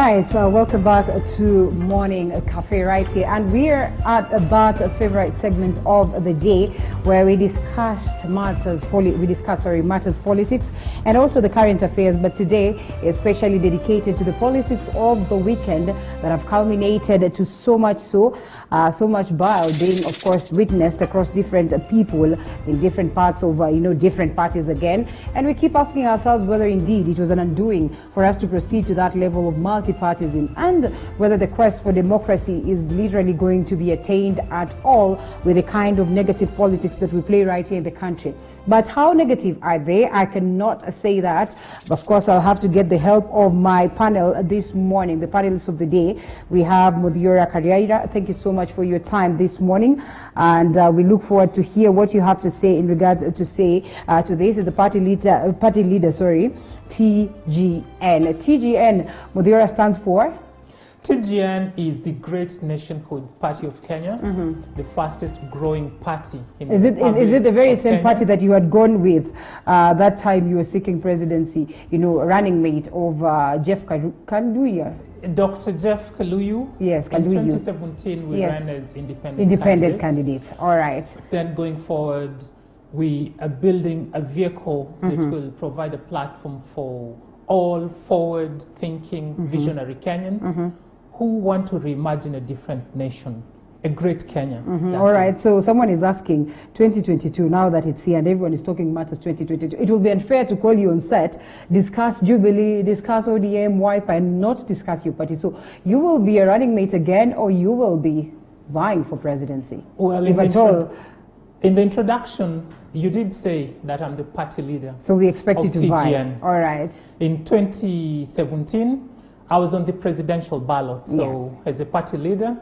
right, welcome back to Morning Cafe right here, and we're at that favorite segment of the day where we discuss matters politics and also the current affairs. But today is especially dedicated to the politics of the weekend that have culminated to so much bile being, of course, witnessed across different people in different parts of different parties again. And we keep asking ourselves whether indeed it was an undoing for us to proceed to that level of multi-partyism, and whether the quest for democracy is literally going to be attained at all with the kind of negative politics that we play right here in the country. But how negative are they? I cannot say that. Of course, I'll have to get the help of my panel this morning, the panelists of the day. We have Muthiora Kariaira. Thank you so much for your time this morning, and we look forward to hear what you have to say in regards to this. Is the party leader, TGN. TGN, Muthiora, stands for? TGN is the Great Nationhood Party of Kenya, the fastest growing party in the Republic. Is it the very same party that you had gone with that time you were seeking presidency, running mate of Jeff Kaluuya? Dr. Jeff Kaluuya. Yes, Kaluuya. In 2017, we ran as independent candidates. All right. Then going forward, we are building a vehicle that will provide a platform for all forward-thinking, visionary Kenyans who want to reimagine a different nation, a great Kenya. All right, so someone is asking, 2022, now that it's here and everyone is talking matters 2022, it will be unfair to call you on set, discuss Jubilee, discuss ODM, Wiper, and not discuss your party. So you will be a running mate again, or you will be vying for presidency? Well, if at all. In the introduction, you did say that I'm the party leader. So we expect you to TGN. vie. All right. In 2017, I was on the presidential ballot. So as a party leader,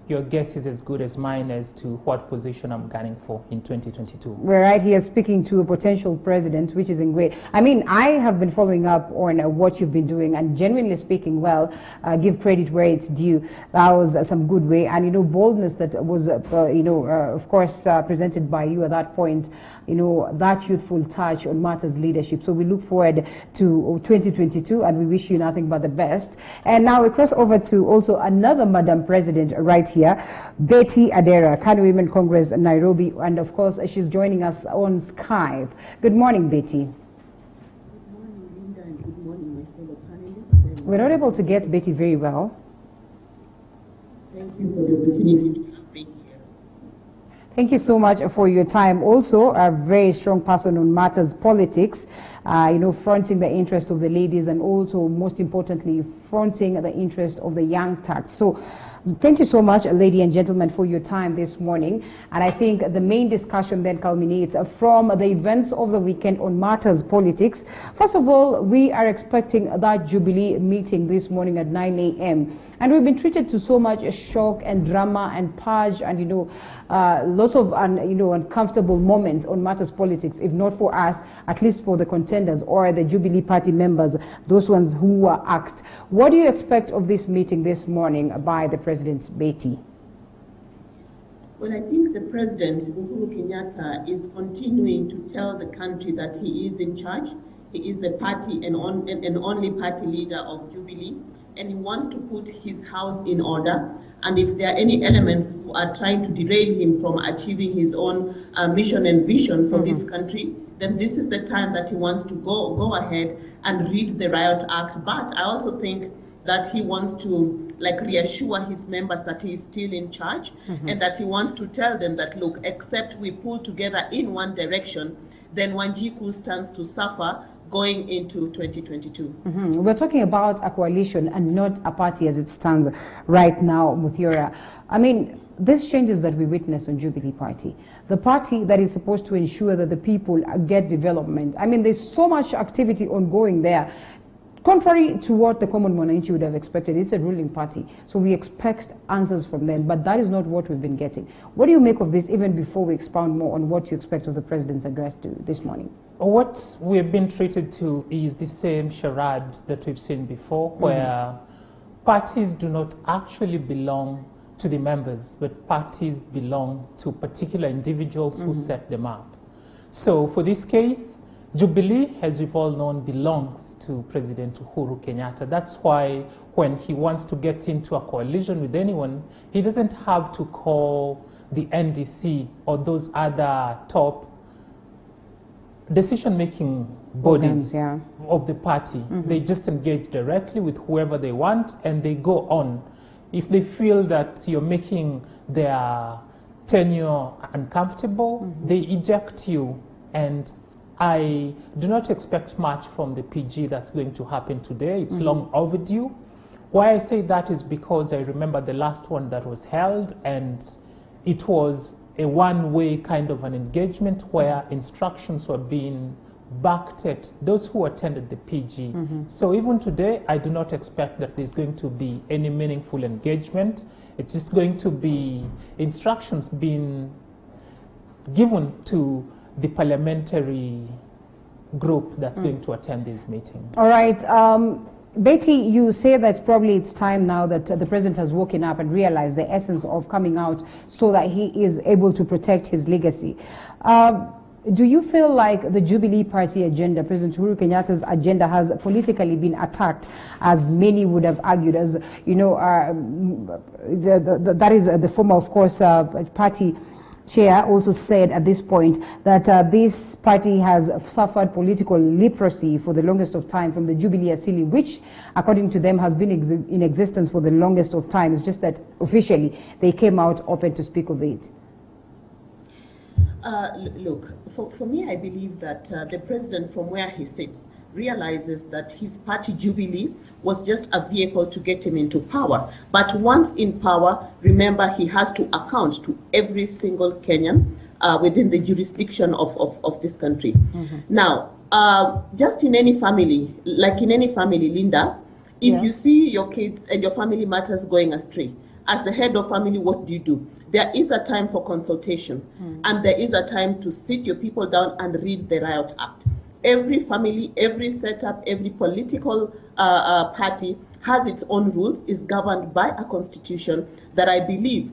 your guess is as good as mine as to what position I'm gunning for in 2022. We're right here speaking to a potential president, which is great. I mean, I have been following up on what you've been doing, and genuinely speaking, give credit where it's due. That was some good way, and boldness that was, of course, presented by you at that point. That youthful touch on matters leadership. So we look forward to 2022, and we wish you nothing but the best. And now we cross over to also another Madam President right here. Betty Adera, Kanu Women Congress, Nairobi, and of course she's joining us on Skype. Good morning, Betty. Good morning, Linda, and good morning, my fellow panelists. We're not able to get Betty very well. Thank you for the opportunity to have me here. Thank you so much for your time. Also, a very strong person on matters politics, fronting the interest of the ladies, and also, most importantly, fronting the interest of the young tax. So, thank you so much, ladies and gentlemen, for your time this morning. And I think the main discussion then culminates from the events of the weekend on matters politics. First of all, we are expecting that Jubilee meeting this morning at 9 a.m. And we've been treated to so much shock and drama and purge and, lots of, uncomfortable moments on matters politics, if not for us, at least for the contenders or the Jubilee Party members, those ones who were asked. What do you expect of this meeting this morning by the President, Betty? Well, I think the President, Uhuru Kenyatta, is continuing to tell the country that he is in charge. He is the party and only party leader of Jubilee, and he wants to put his house in order. And if there are any elements who are trying to derail him from achieving his own mission and vision for this country, then this is the time that he wants to go ahead and read the Riot Act. But I also think that he wants to reassure his members that he is still in charge, and that he wants to tell them that, look, except we pull together in one direction, then Wanjiku stands to suffer going into 2022. We're talking about a coalition and not a party as it stands right now, Muthiora. I mean, these changes that we witness on Jubilee Party, the party that is supposed to ensure that the people get development. I mean, there's so much activity ongoing there. Contrary to what the common Mwananchi would have expected, it's a ruling party. So we expect answers from them, but that is not what we've been getting. What do you make of this, even before we expound more on what you expect of the President's address this morning? What we've been treated to is the same charade that we've seen before, where parties do not actually belong to the members, but parties belong to particular individuals who set them up. So for this case, Jubilee, as we've all known, belongs to President Uhuru Kenyatta. That's why when he wants to get into a coalition with anyone, he doesn't have to call the NDC or those other top decision-making bodies of the party. They just engage directly with whoever they want and they go on. If they feel that you're making their tenure uncomfortable, they eject you. And I do not expect much from the PG that's going to happen today. It's long overdue. Why I say that is because I remember the last one that was held, and it was a one-way kind of an engagement where instructions were being backed at those who attended the PG. So even today, I do not expect that there's going to be any meaningful engagement. It's just going to be instructions being given to the parliamentary group that's going to attend this meeting. All right. Betty, you say that probably it's time now that the president has woken up and realized the essence of coming out so that he is able to protect his legacy. Do you feel like the Jubilee Party agenda, President Uhuru Kenyatta's agenda, has politically been attacked, as many would have argued, as you know, that is the former, of course, party chair also said at this point that this party has suffered political leprosy for the longest of time from the Jubilee Assembly, which, according to them, has been in existence for the longest of time. It's just that officially they came out open to speak of it. Look, for me, I believe that the president, from where he sits, realizes that his party Jubilee was just a vehicle to get him into power. But once in power, remember, he has to account to every single Kenyan within the jurisdiction of this country. Now, just in any family, like in any family, Linda, if you see your kids and your family matters going astray, as the head of family, what do? There is a time for consultation, and there is a time to sit your people down and read the Riot Act. Every family, every setup, every political party has its own rules, is governed by a constitution that I believe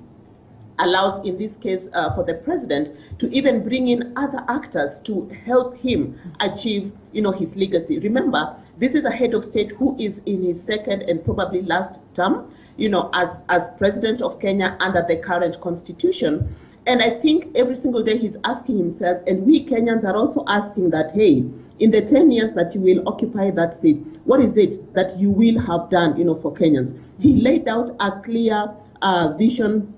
allows, in this case, for the president to even bring in other actors to help him achieve, his legacy. Remember, this is a head of state who is in his second and probably last term, as president of Kenya under the current constitution. And I think every single day he's asking himself, and we Kenyans are also asking that, hey, in the 10 years that you will occupy that seat, what is it that you will have done, for Kenyans? He laid out a clear vision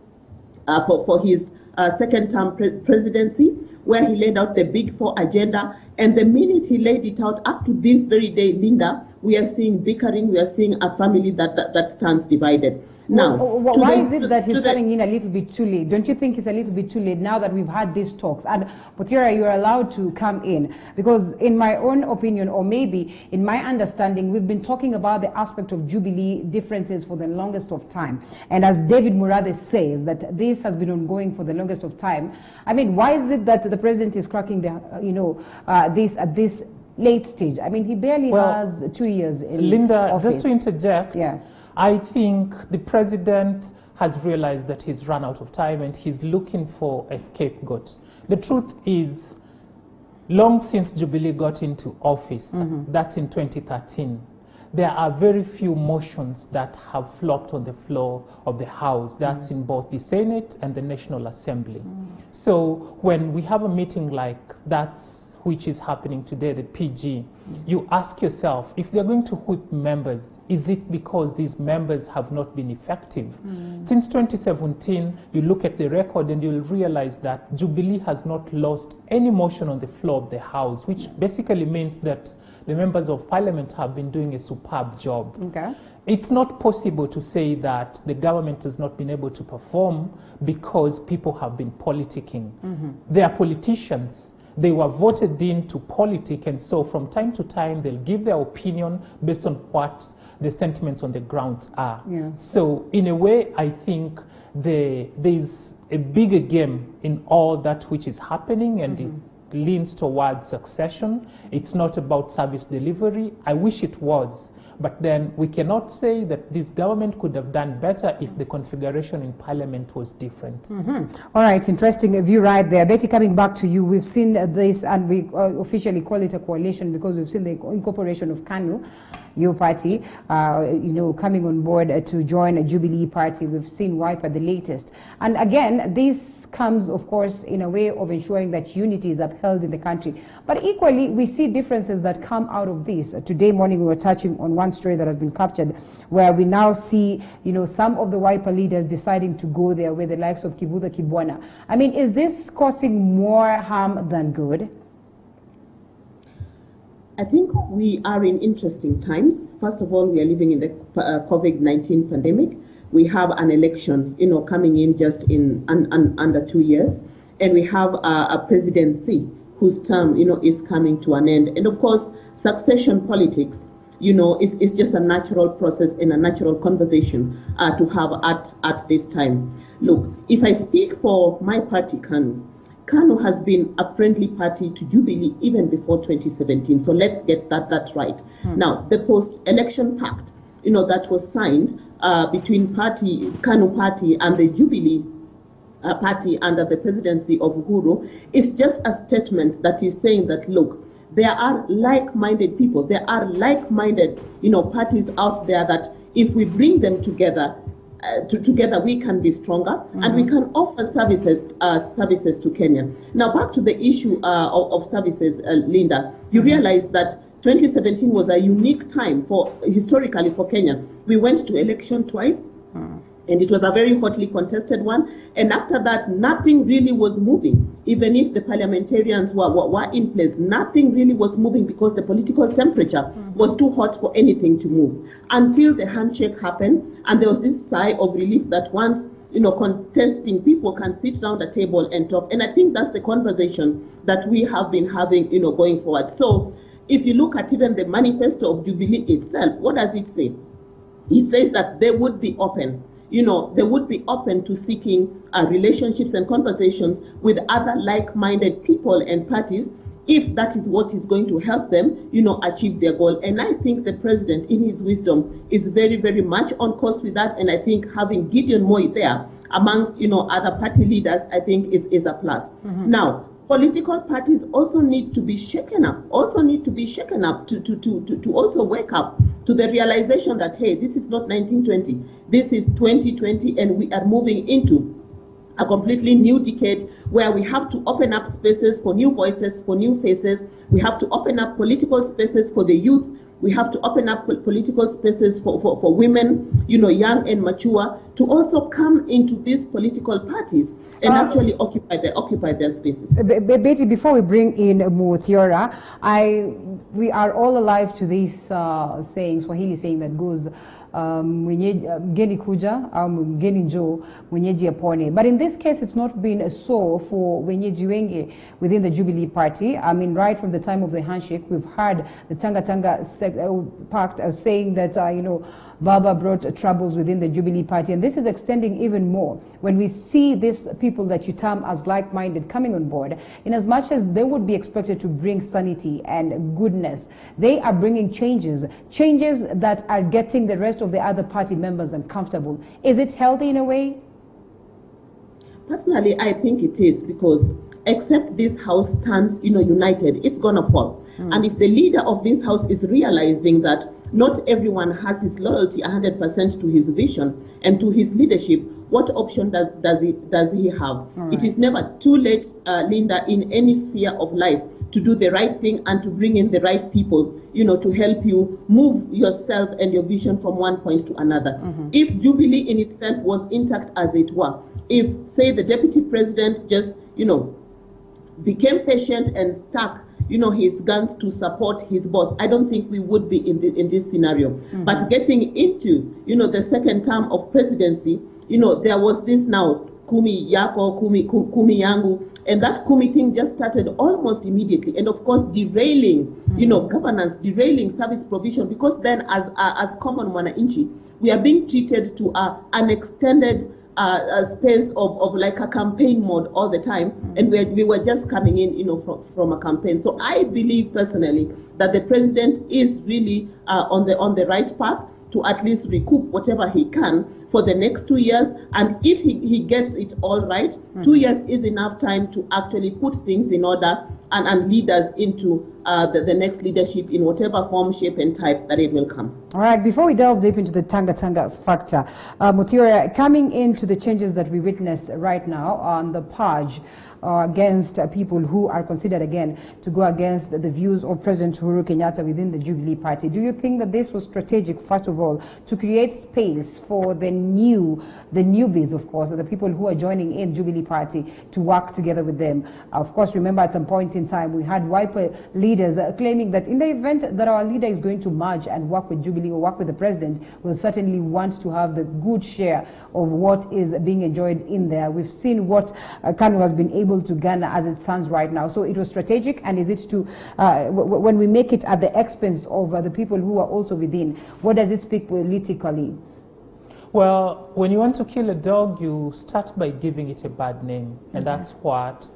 for his second term presidency, where he laid out the Big Four agenda. And the minute he laid it out, up to this very day, Linda, we are seeing bickering, we are seeing a family that stands divided. Now, why is it that he's coming in a little bit too late? Don't you think it's a little bit too late now that we've had these talks? And Muthiora, you're allowed to come in, because in my own opinion, or maybe in my understanding, we've been talking about the aspect of Jubilee differences for the longest of time. And as David Murade says, that this has been ongoing for the longest of time. I mean, why is it that the president is cracking this at this late stage? I mean, he barely has 2 years in Linda, office. just to interject, I think the president has realized that he's run out of time and he's looking for a scapegoat. The truth is, long since Jubilee got into office, that's in 2013, there are very few motions that have flopped on the floor of the House. That's in both the Senate and the National Assembly. So when we have a meeting like that, which is happening today, the PG, you ask yourself, if they're going to whip members, is it because these members have not been effective? Since 2017, you look at the record and you'll realize that Jubilee has not lost any motion on the floor of the House, which basically means that the members of Parliament have been doing a superb job. Okay. It's not possible to say that the government has not been able to perform because people have been politicking. They are politicians. They were voted into politics, and so from time to time they'll give their opinion based on what the sentiments on the grounds are. So in a way, I think there's a bigger game in all that which is happening, and leans towards succession. It's not about service delivery. I wish it was. But then we cannot say that this government could have done better if the configuration in parliament was different. All right, interesting view right there. Betty, coming back to you, we've seen this, and we officially call it a coalition because we've seen the incorporation of KANU, your party, coming on board to join a Jubilee party. We've seen Wiper the latest. And again, this comes, of course, in a way of ensuring that unity is upheld in the country. But equally, we see differences that come out of this. Today morning, we were touching on one story that has been captured, where we now see, some of the Wiper leaders deciding to go there with the likes of Kivuta Kibwana. I mean, is this causing more harm than good? I think we are in interesting times. First of all, we are living in the COVID-19 pandemic. We have an election, coming in just in under 2 years, and we have a presidency whose term, is coming to an end. And of course, succession politics, is just a natural process and a natural conversation to have at this time. Look, if I speak for my party, KANU has been a friendly party to Jubilee even before 2017. So let's get that right. Now, the post-election pact, that was signed between KANU party and the Jubilee party under the presidency of Uhuru is just a statement that is saying that, look, there are like-minded people, there are like-minded, parties out there that if we bring them together, together we can be stronger, and we can offer services to Kenya. Now, back to the issue of services, Linda, you realize that 2017 was a unique time historically for Kenya. We went to election twice, and it was a very hotly contested one. And after that, nothing really was moving. Even if the parliamentarians were in place, nothing really was moving because the political temperature was too hot for anything to move. Until the handshake happened, and there was this sigh of relief that once contesting people can sit around the table and talk. And I think that's the conversation that we have been having, going forward. So if you look at even the manifesto of Jubilee itself, what does it say? It says that they would be open. They would be open to seeking relationships and conversations with other like-minded people and parties if that is what is going to help them, achieve their goal. And I think the president, in his wisdom, is very, very much on course with that. And I think having Gideon Moi there amongst, other party leaders, I think is a plus. Now, political parties also need to be shaken up, to also wake up to the realization that, hey, this is not 1920, this is 2020, and we are moving into a completely new decade where we have to open up spaces for new voices, for new faces. We have to open up political spaces for the youth. We have to open up political spaces for women, young and mature, to also come into these political parties and actually occupy their spaces. Betty, before we bring in Muthiora, we are all alive to these sayings, Swahili saying that goes, mgeni kuja au mgeni njoo mwenyeji apone. But in this case, it's not been so for wenyeji wengi within the Jubilee party. I mean, right from the time of the handshake, we've heard the Tanga Pact saying that, Baba brought troubles within the Jubilee party. And this is extending even more when we see these people that you term as like-minded coming on board. In as much as they would be expected to bring sanity and goodness, they are bringing changes that are getting the rest of the other party members uncomfortable. Is it healthy in a way? Personally, I think it is, because except this house stands, united, it's gonna fall. And if the leader of this house is realizing that not everyone has his loyalty 100% to his vision and to his leadership, what option does he have? Right. It is never too late, Linda, in any sphere of life to do the right thing and to bring in the right people, to help you move yourself and your vision from one point to another. If Jubilee in itself was intact as it were, if, say, the deputy president just, became patient and stuck, his guns to support his boss, I don't think we would be in this scenario. But getting into, the second term of presidency, there was this now, kumi yako, kumi yangu, and that kumi thing just started almost immediately. And of course, derailing, governance, derailing service provision, because then as common mwananchi, we are being treated to an extended space of like a campaign mode all the time, and we were just coming in, from a campaign. So I believe personally that the president is really on the right path to at least recoup whatever he can for the next 2 years. And if he gets it all right, 2 years is enough time to actually put things in order and lead us into the next leadership in whatever form, shape, and type that it will come. All right, before we delve deep into the Tanga factor, Muthura, coming into the changes that we witness right now on the purge against people who are considered again to go against the views of President Uhuru Kenyatta within the Jubilee Party, do you think that this was strategic, first of all, to create space for the newbies, of course, the people who are joining in Jubilee Party to work together with them? Of course, remember at some point in time we had Wiper leaders claiming that in the event that our leader is going to merge and work with Jubilee or work with the president, we'll certainly want to have the good share of what is being enjoyed in there. We've seen what Kanu has been able to garner as it stands right now. So it was strategic, and is it to, when we make it at the expense of the people who are also within, what does it speak politically? Well, when you want to kill a dog, you start by giving it a bad name, and that's what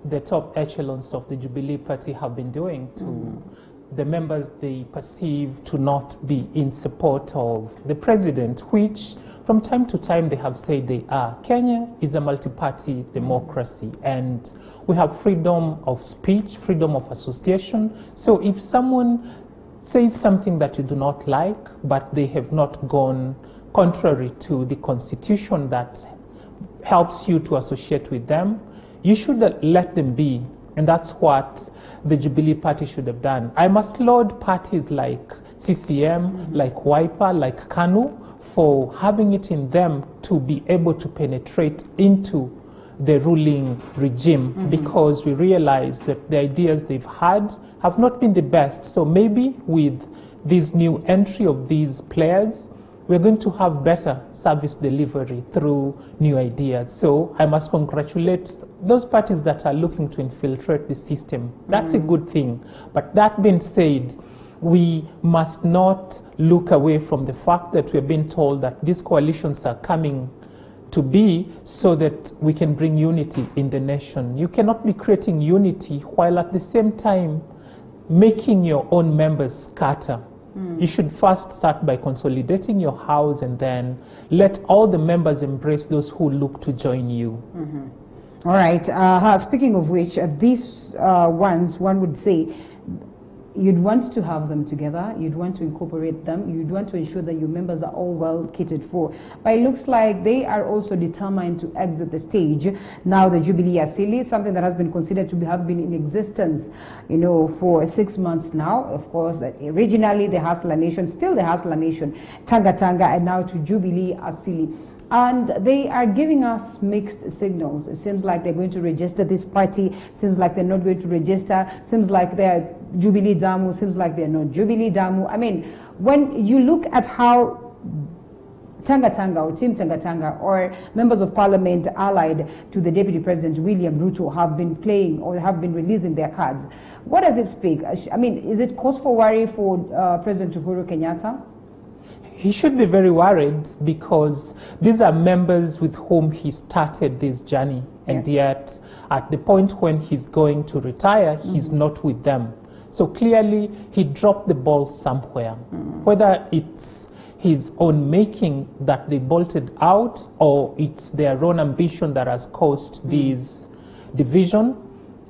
the top echelons of the Jubilee Party have been doing to the members they perceive to not be in support of the president, which from time to time they have said they are. Kenya is a multi-party democracy, and we have freedom of speech, freedom of association. So if someone says something that you do not like, but they have not gone contrary to the constitution that helps you to associate with them, you should let them be. And that's what the Jubilee Party should have done. I must laud parties like CCM, like Wiper, like KANU, for having it in them to be able to penetrate into the ruling regime, because we realize that the ideas they've had have not been the best. So maybe with this new entry of these players, we're going to have better service delivery through new ideas. So I must congratulate those parties that are looking to infiltrate the system. That's a good thing. But that being said, we must not look away from the fact that we're being told that these coalitions are coming to be so that we can bring unity in the nation. You cannot be creating unity while at the same time making your own members scatter. You should first start by consolidating your house and then let all the members embrace those who look to join you. All right. Speaking of which, these ones, one would say, you'd want to have them together, you'd want to incorporate them, you'd want to ensure that your members are all well catered for. But it looks like they are also determined to exit the stage. Now the Jubilee Asili, something that has been considered to have been in existence, for 6 months now. Of course, originally the Hustler Nation, still the Hustler Nation, Tanga, and now to Jubilee Asili. And they are giving us mixed signals. It seems like they're going to register this party, seems like they're not going to register, seems like they're Jubilee Damu, seems like they're not Jubilee Damu. I mean, when you look at how Tanga or Team Tanga or members of parliament allied to the Deputy President William Ruto have been playing or have been releasing their cards, what does it speak? I mean, is it cause for worry for President Uhuru Kenyatta? He should be very worried, because these are members with whom he started this journey, and yet at the point when he's going to retire, he's not with them. So clearly he dropped the ball somewhere, whether it's his own making that they bolted out or it's their own ambition that has caused this division.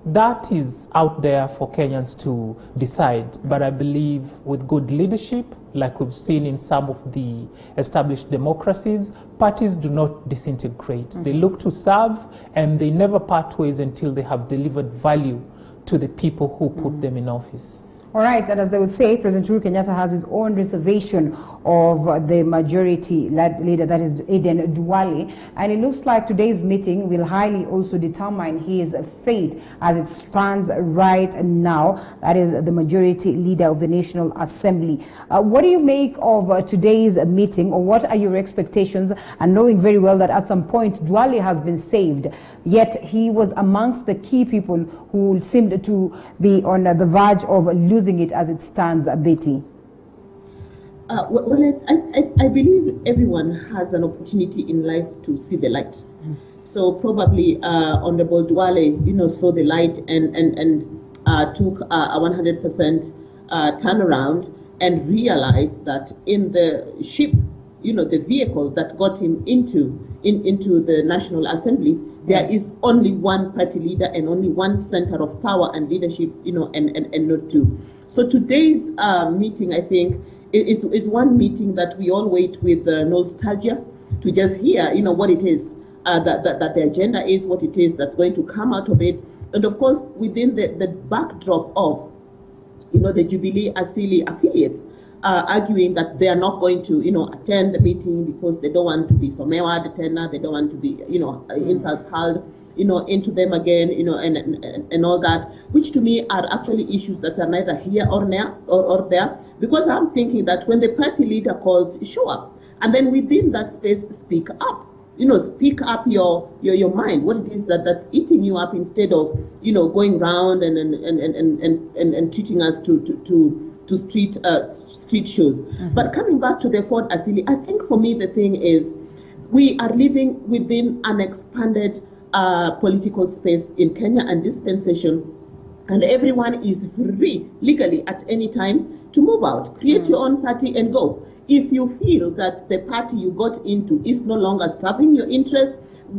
That is out there for Kenyans to decide. But I believe with good leadership, like we've seen in some of the established democracies, parties do not disintegrate. They look to serve, and they never part ways until they have delivered value to the people who put them in office. All right, and as they would say, President Uhuru Kenyatta has his own reservation of the majority leader, that is Aden Duale, and it looks like today's meeting will highly also determine his fate as it stands right now. That is the majority leader of the National Assembly. What do you make of today's meeting, or what are your expectations? And knowing very well that at some point Duale has been saved, yet he was amongst the key people who seemed to be on the verge of losing it as it stands, Betty. I believe everyone has an opportunity in life to see the light. So probably Honorable Duale, saw the light and took a 100% turnaround and realized that in the ship, the vehicle that got him into the National Assembly, there is only one party leader and only one center of power and leadership, and not two. So today's meeting, I think, is one meeting that we all wait with nostalgia to just hear, what it is that the agenda is, what it is that's going to come out of it. And of course, within the backdrop of, the Jubilee Asili affiliates arguing that they are not going to, attend the meeting because they don't want to be somewa detained, they don't want to be, insults hurled, into them again, and all that, which to me are actually issues that are neither here or there, because I'm thinking that when the party leader calls, show up, and then within that space, speak up. Speak up your mind, what it is that's eating you up, instead of, going round and treating us to street shows. But coming back to the Ford Asili, I think for me the thing is we are living within an expanded political space in Kenya and dispensation, and everyone is free legally at any time to move out, create your own party and go. If you feel that the party you got into is no longer serving your interests,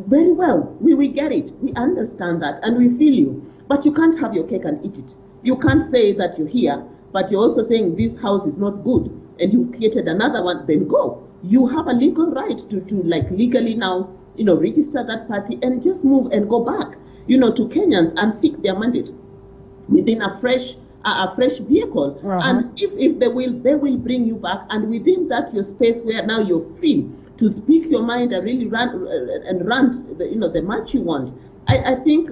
very well, we get it, we understand that, and we feel you. But you can't have your cake and eat it. You can't say that you're here, but you're also saying this house is not good, and you've created another one, then go. You have a legal right to legally now, register that party and just move and go back, to Kenyans and seek their mandate within a fresh vehicle. And if they will bring you back, and within that your space where now you're free to speak your mind and really rant the match you want. I think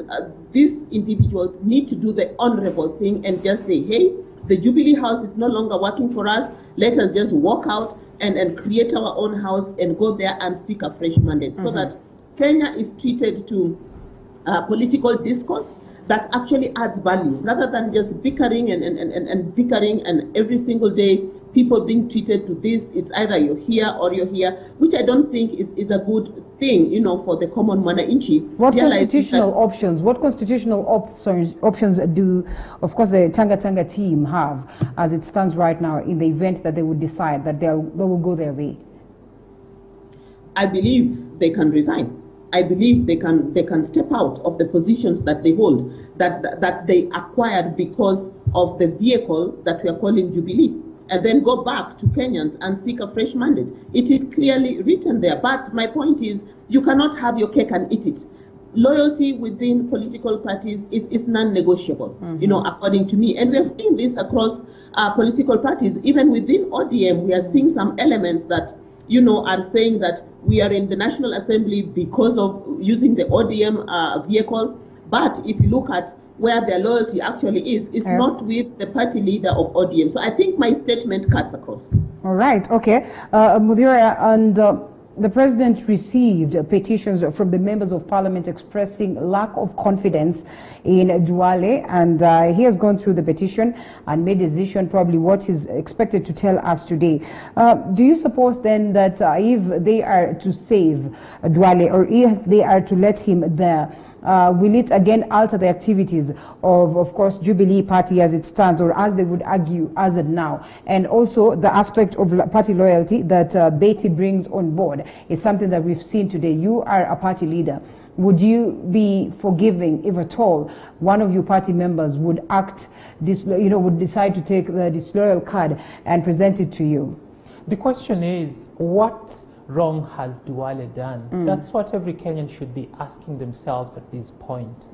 these individuals need to do the honorable thing and just say, hey, the Jubilee House is no longer working for us. Let us just walk out and create our own house and go there and seek a fresh mandate, so that Kenya is treated to political discourse that actually adds value, rather than just bickering and bickering, and every single day people being treated to this. It's either you're here or you're here, which I don't think is a good thing, for the common mwananchi. What constitutional options do, of course, the Tanga team have as it stands right now in the event that they would decide that they will go their way? I believe they can resign. I believe they can step out of the positions that they hold, that they acquired because of the vehicle that we are calling Jubilee, and then go back to Kenyans and seek a fresh mandate. It is clearly written there. But my point is, you cannot have your cake and eat it. Loyalty within political parties is non-negotiable, according to me. And we are seeing this across political parties. Even within ODM, we are seeing some elements that are saying that we are in the National Assembly because of using the ODM vehicle. But if you look at where their loyalty actually is, it's not with the party leader of ODM. So I think my statement cuts across. All right, okay. Mudira, and the president received petitions from the members of parliament expressing lack of confidence in Duale, and he has gone through the petition and made a decision, probably what he's expected to tell us today. Do you suppose then that if they are to save Duale, or if they are to let him there, will it again alter the activities of course, Jubilee Party as it stands, or as they would argue as it now? And also the aspect of party loyalty that Betty brings on board is something that we've seen today. You are a party leader. Would you be forgiving, if at all, one of your party members would would decide to take the disloyal card and present it to you? The question is, what wrong has Duale done? That's what every Kenyan should be asking themselves at this point.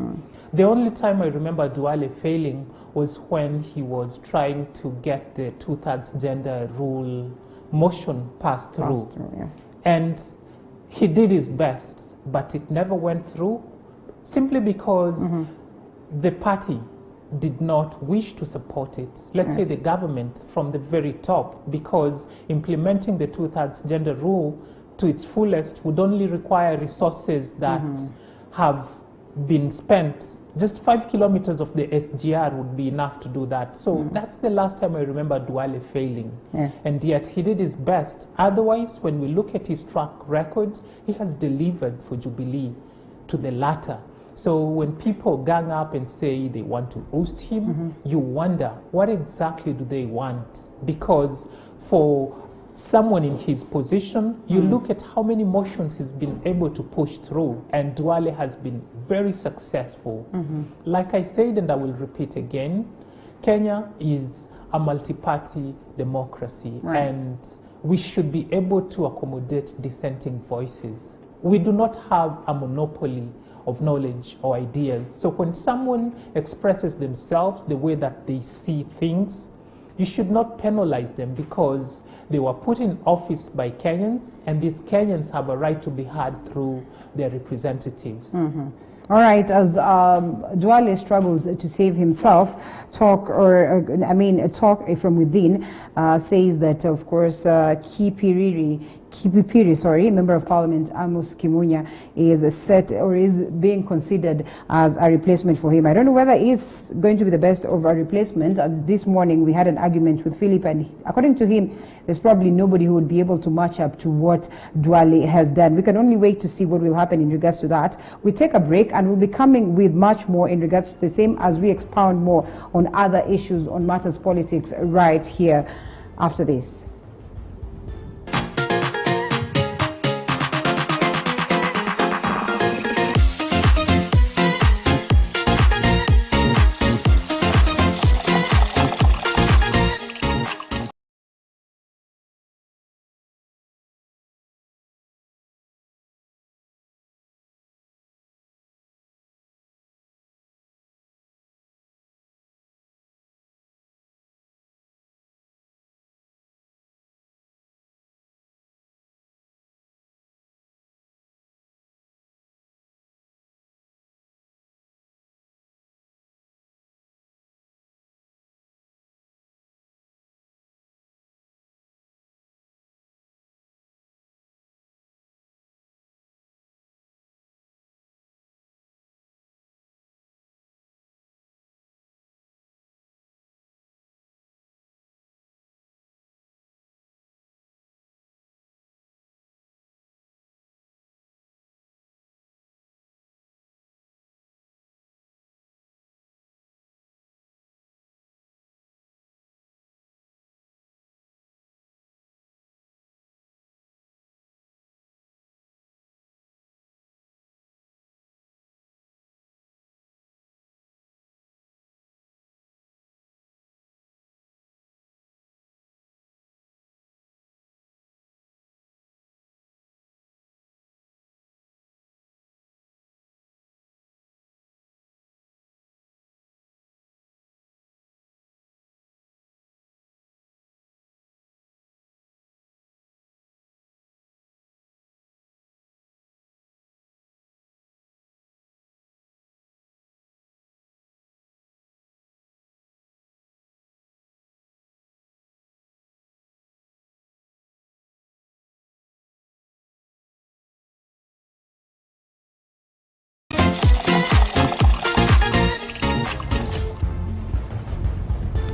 The only time I remember Duale failing was when he was trying to get the 2/3 gender rule motion passed through. And he did his best, but it never went through, simply because the party did not wish to support it. Let's say the government from the very top, because implementing the 2/3 gender rule to its fullest would only require resources that have been spent Just 5 kilometers of the SGR would be enough to do that. So that's the last time I remember Duale failing. And yet he did his best. Otherwise, when we look at his track record, he has delivered for Jubilee to the latter. So when people gang up and say they want to oust him, you wonder, what exactly do they want? Because for someone in his position, you look at how many motions he's been able to push through, and Duale has been very successful. Like I said, and I will repeat again, Kenya is a multi-party democracy, and we should be able to accommodate dissenting voices. We do not have a monopoly of knowledge or ideas. So when someone expresses themselves the way that they see things, you should not penalize them, because they were put in office by Kenyans, and these Kenyans have a right to be heard through their representatives. All right, as Duale struggles to save himself, talk from within says that, of course, Kipipiri, Member of Parliament Amos Kimunya is set or is being considered as a replacement for him. I don't know whether it's going to be the best of a replacement. This morning we had an argument with Philip, and according to him, there's probably nobody who would be able to match up to what Duale has done. We can only wait to see what will happen in regards to that. We take a break and we'll be coming with much more in regards to the same as we expound more on other issues on matters politics right here after this.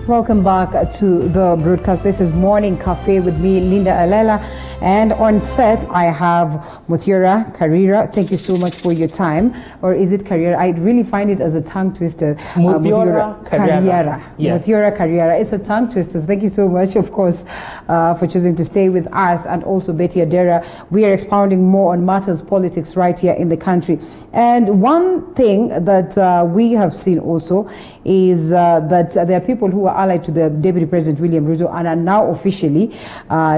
Welcome back to the broadcast. This is Morning Cafe with me, Linda Alela, and on set I have Muthiora Karira. Thank you so much for your time. Or is it Karira? I really find it as a tongue twister. Muthiora Karira. Yes. Muthiora Karira. It's a tongue twister. Thank you so much, of course, for choosing to stay with us, and also Betty Adera. We are expounding more on matters politics right here in the country. And one thing that we have seen also is that there are people who are allied to the Deputy President William Ruto and are now officially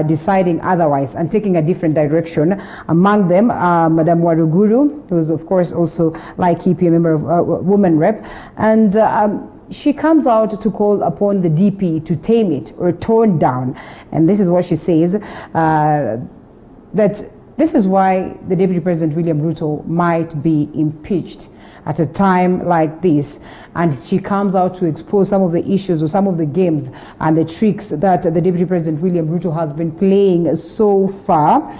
deciding otherwise and taking a different direction. Among them, Madam Waruguru, who is of course also like EP, a member of Women Rep, and she comes out to call upon the DP to tame it or tone down. And this is what she says, that this is why the Deputy President William Ruto might be impeached at a time like this. And she comes out to expose some of the issues or some of the games and the tricks that the Deputy President William Ruto has been playing so far.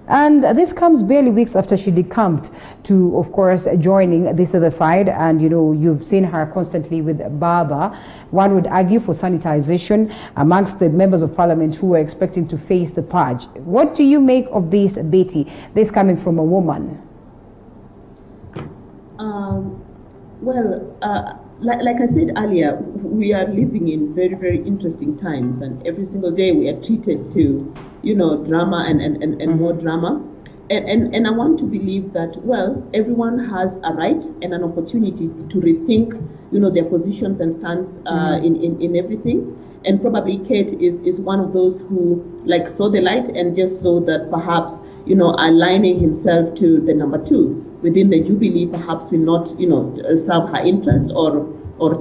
And this comes barely weeks after she decamped to, of course, joining this other side. And, you know, you've seen her constantly with Baba. One would argue for sanitization amongst the members of parliament who were expecting to face the purge. What do you make of this, Betty, this coming from a woman? Like I said earlier, we are living in very, very interesting times, and every single day we are treated to, you know, drama and more drama. And I want to believe that, well, everyone has a right and an opportunity to rethink, you know, their positions and stance in everything. And probably Kate is one of those who like saw the light and just saw that perhaps, you know, aligning himself to the number 2 within the Jubilee perhaps will not, you know, serve her interests or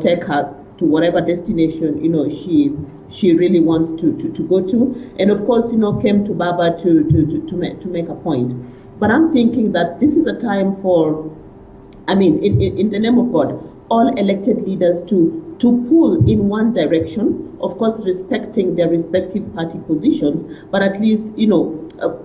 take her to whatever destination, you know, she really wants to go to. And of course, you know, came to Baba to make a point. But I'm thinking that this is a time for, I mean, in the name of God, all elected leaders to pull in one direction, of course respecting their respective party positions, but at least, you know,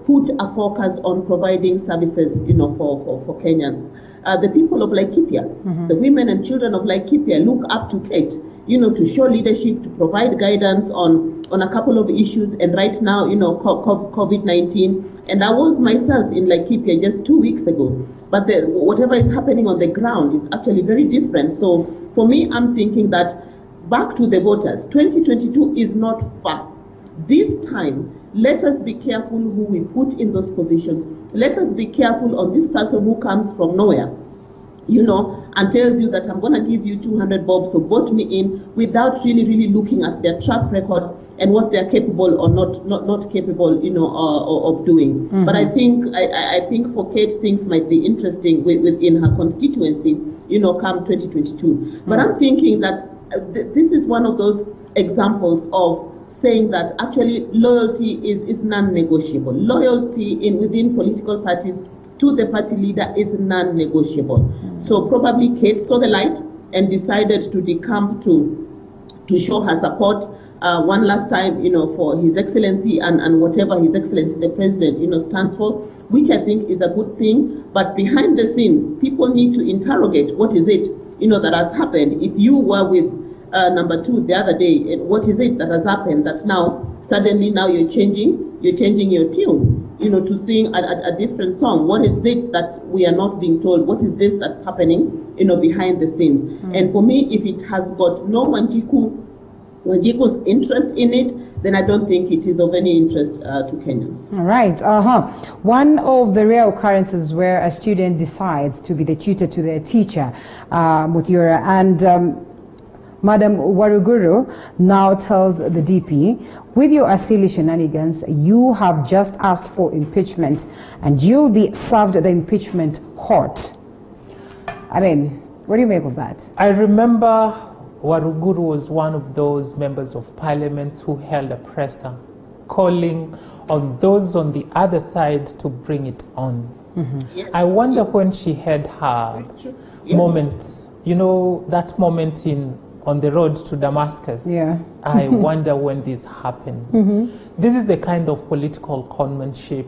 put a focus on providing services, you know, for Kenyans. The people of Laikipia, the women and children of Laikipia look up to Kate, you know, to show leadership, to provide guidance on a couple of issues. And right now, you know, COVID-19, and I was myself in Laikipia just 2 weeks ago. But whatever is happening on the ground is actually very different. So for me, I'm thinking that back to the voters, 2022 is not far. This time, let us be careful who we put in those positions. Let us be careful on this person who comes from nowhere, you know, and tells you that I'm going to give you 200 bob, so vote me in, without really looking at their track record and what they're capable or not capable, you know, of doing. But I think for Kate, things might be interesting within her constituency, you know, come 2022. But I'm thinking that this is one of those examples of saying that actually loyalty is non-negotiable. Loyalty within political parties to the party leader is non-negotiable. So probably Kate saw the light and decided to decamp to show her support one last time, you know, for His Excellency and whatever His Excellency the President, you know, stands for, which I think is a good thing. But behind the scenes, people need to interrogate what is it, you know, that has happened. If you were with number 2 the other day, what is it that has happened that now suddenly now you're changing your tune, you know, to sing a different song? What is it that we are not being told? What is this that's happening, you know, behind the scenes? And for me, if it has got no Wanjiku's interest in it, then I don't think it is of any interest to Kenyans. All right. One of the rare occurrences where a student decides to be the tutor to their teacher, Muthiura, and Madam Waruguru now tells the DP, with your Asili shenanigans, you have just asked for impeachment and you'll be served the impeachment hot. I mean, what do you make of that? I remember Waruguru was one of those members of parliament who held a presser calling on those on the other side to bring it on. Yes, I wonder when she had her moment, you know, that moment on the road to Damascus. Yeah. I wonder when this happened. This is the kind of political conmanship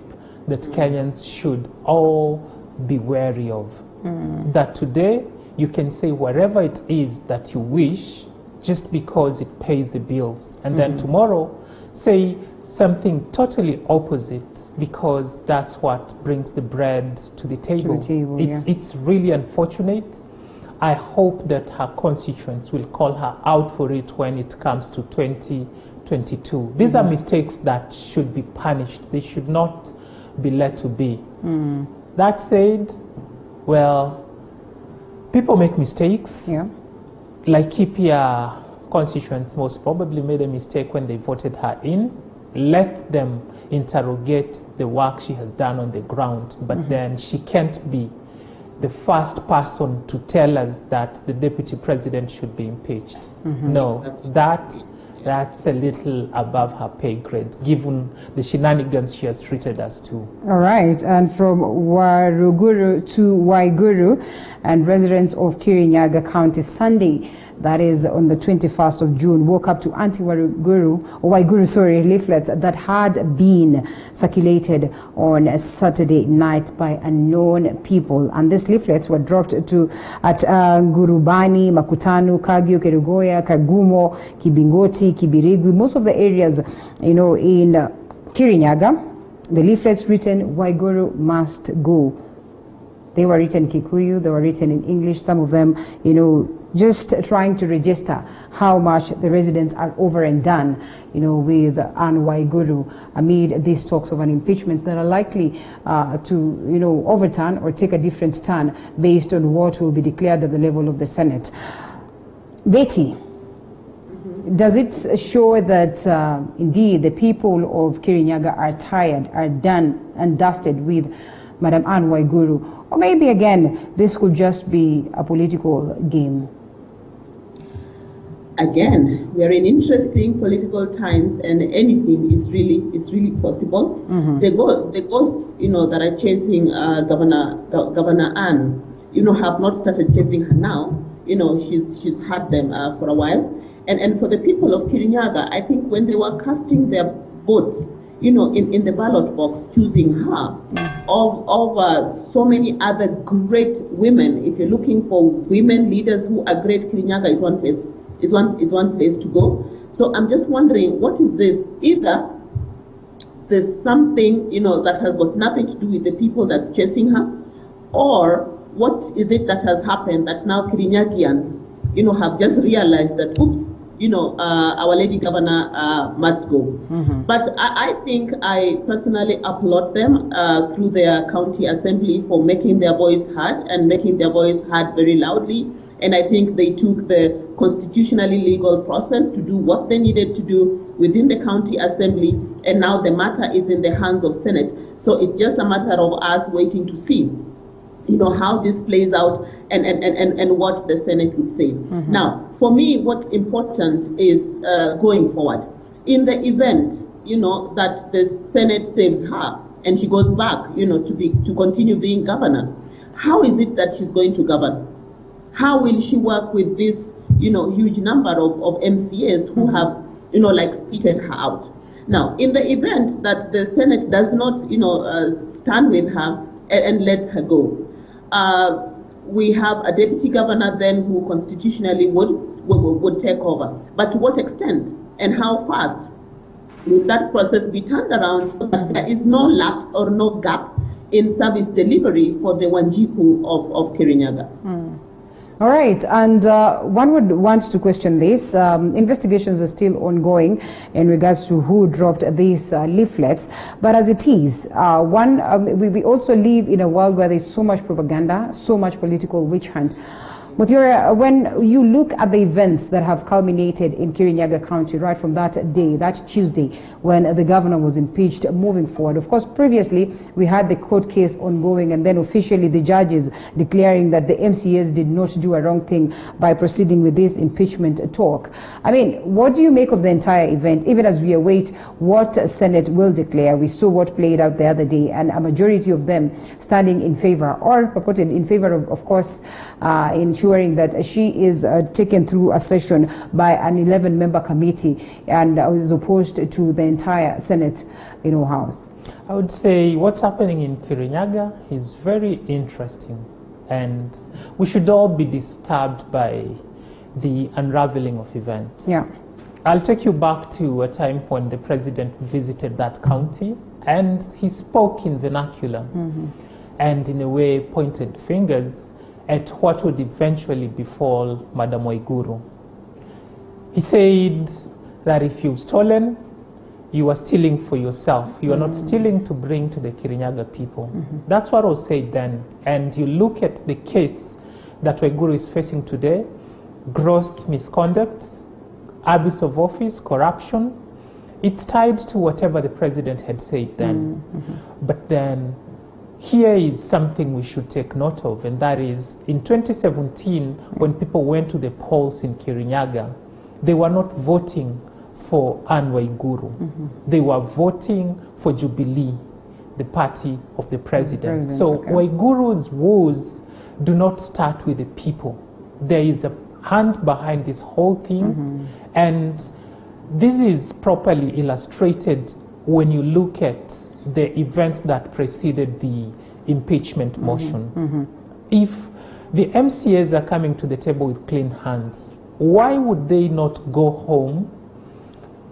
that Kenyans should all be wary of. That today you can say whatever it is that you wish just because it pays the bills. And then tomorrow say something totally opposite because that's what brings the bread to the table. It's really unfortunate. I hope that her constituents will call her out for it when it comes to 2022. These are mistakes that should be punished. They should not be let to be. That said, well, people make mistakes. Yeah. Laikipia constituents most probably made a mistake when they voted her in. Let them interrogate the work she has done on the ground, but then she can't be the first person to tell us that the deputy president should be impeached. No, that that's a little above her pay grade, given the shenanigans she has treated us to. All right, and from Waruguru to Waiguru, and residents of Kirinyaga County Sunday, that is on the 21st of June, woke up to Waiguru leaflets that had been circulated on a Saturday night by unknown people. And these leaflets were dropped at Ngurubani, Makutano, Kagio, Kerugoya, Kagumo, Kibingoti, Kibirigwi, most of the areas, in Kirinyaga. The leaflets written, Waiguru must go. They were written in Kikuyu, they were written in English, some of them, just trying to register how much the residents are over and done, with Anne Waiguru amid these talks of an impeachment that are likely to, overturn or take a different turn based on what will be declared at the level of the Senate. Betty, does it show that indeed the people of Kirinyaga are tired, are done and dusted with Madam Anne Waiguru? Or maybe again, this could just be a political game? Again, we are in interesting political times, and anything is really possible. Mm-hmm. The ghosts, that are chasing Governor Anne, have not started chasing her now. She's had them for a while. And for the people of Kirinyaga, I think when they were casting their votes, in the ballot box, choosing her over so many other great women. If you're looking for women leaders who are great, Kirinyaga is one place. Is one place to go. So I'm just wondering, what is this? Either there's something that has got nothing to do with the people that's chasing her, or what is it that has happened that now Kirinyagians have just realized that, oops, our lady governor must go. Mm-hmm. But I think I personally applaud them through their county assembly for making their voice heard and making their voice heard very loudly. And I think they took the constitutionally legal process to do what they needed to do within the county assembly. And now the matter is in the hands of Senate. So it's just a matter of us waiting to see how this plays out and what the Senate would say. Mm-hmm. Now, for me, what's important is going forward. In the event, that the Senate saves her and she goes back, to continue being governor, how is it that she's going to govern? How will she work with this, huge number of MCAs who have, spitted her out? Now, in the event that the Senate does not, stand with her and lets her go, we have a deputy governor then who constitutionally would take over. But to what extent and how fast will that process be turned around so that there is no lapse or no gap in service delivery for the Wanjiku of Kirinyaga? All right, and one would want to question this. Investigations are still ongoing in regards to who dropped these leaflets. But as it is, we also live in a world where there's so much propaganda, so much political witch hunt. But when you look at the events that have culminated in Kirinyaga County right from that day, that Tuesday, when the governor was impeached, moving forward. Of course, previously, we had the court case ongoing, and then officially the judges declaring that the MCAs did not do a wrong thing by proceeding with this impeachment talk. I mean, what do you make of the entire event, even as we await what Senate will declare? We saw what played out the other day, and a majority of them standing in favor, or purported in favor of course, ensuring that she is taken through a session by an 11-member committee and is opposed to the entire Senate, House. I would say what's happening in Kirinyaga is very interesting, and we should all be disturbed by the unraveling of events. Yeah. I'll take you back to a time when the president visited that county, and he spoke in vernacular, and in a way pointed fingers at what would eventually befall Madam Waiguru. He said that if you've stolen, you are stealing for yourself. You are not stealing to bring to the Kirinyaga people. That's what was said then. And you look at the case that Waiguru is facing today, gross misconduct, abuse of office, corruption. It's tied to whatever the president had said then. But then here is something we should take note of, and that is in 2017, when people went to the polls in Kirinyaga, they were not voting for Anne Waiguru. They were voting for Jubilee, the party of the president. So okay. Waiguru's woes do not start with the people. There is a hand behind this whole thing, and this is properly illustrated when you look at the events that preceded the impeachment motion. If the MCAs are coming to the table with clean hands, why would they not go home,